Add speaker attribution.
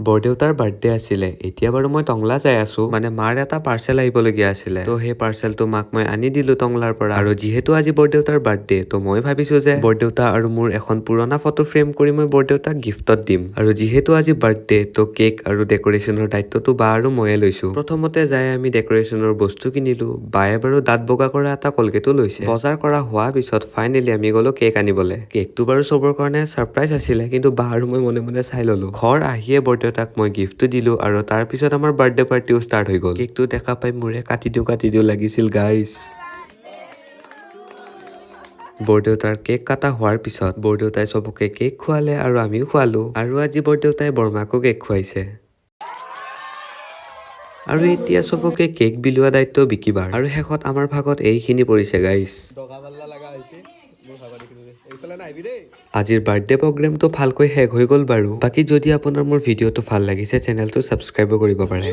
Speaker 1: বৰদেউতাৰ birthday আছিলে। এতিয়া বাৰু মই টংলা যাই আছো, মানে মাৰ এটা পাৰ্চেল আহিবলগীয়া আছিলে। তো সেই পাৰ্চেলটো মাক মই আনি দিলো টংলাৰ পৰা। আৰু যিহেতু আজি বৰদেউতাৰ বাৰ্থডে, তো মই ভাবিছো যে বৰদেউতা আৰু মোৰ এখন পুৰণা ফটো ফ্ৰেম কৰি মই বৰদেউতাক গিফ্টত দিম। আৰু যিহেতু আজি বাৰ্থডে, তো কেক আৰু ডেকোৰেশ্যনৰ দায়িত্বটো বা আৰু ময়ে লৈছো। প্ৰথমতে যাই আমি ডেকোৰেশ্যনৰ বস্তু কিনিলো। বায়ে বাৰু দাঁত বগা কৰা এটা কলগেটো লৈছে। বজাৰ কৰা হোৱা পিছত ফাইনেলি আমি গলো কেক আনিবলে। কেকটো বাৰু চবৰ কাৰণে ছাৰপ্ৰাইজ আছিলে, কিন্তু বা আৰু মই মনে মনে চাই ললো। ঘৰ আহিয়ে বৰদেউতাক মই গিফ্টটো দিলো আৰু তাৰ পিছত আমাৰ বাৰ্থডে পাৰ্টিও ষ্টাৰ্ট হৈ গ'ল। কেকটো দেখা পাই মোৰে কাটি দিও লাগিছিল গাইছ। বৰদেউতাৰ কেক কাটা হোৱাৰ পিছত বৰদেউতাই চবকে কেক খোৱালে আৰু আমিও খোৱালো। আৰু আজি বৰদেউতাই বৰমাকো কেক খুৱাইছে। আৰু এতিয়া চবকে কেক বিলোৱা দায়িত্ব বিকিবাৰ। আৰু শেষত আমাৰ ভাগত এইখিনি পৰিছে গাইছ। আজিৰ বাৰ্থডে প্ৰগ্ৰেমটো ভালকৈ শেষ হৈ গ'ল বাৰু। বাকী যদি আপোনাৰ মোৰ ভিডিঅ'টো ভাল লাগিছে, চেনেলটো ছাবস্ক্ৰাইবো কৰিব পাৰে।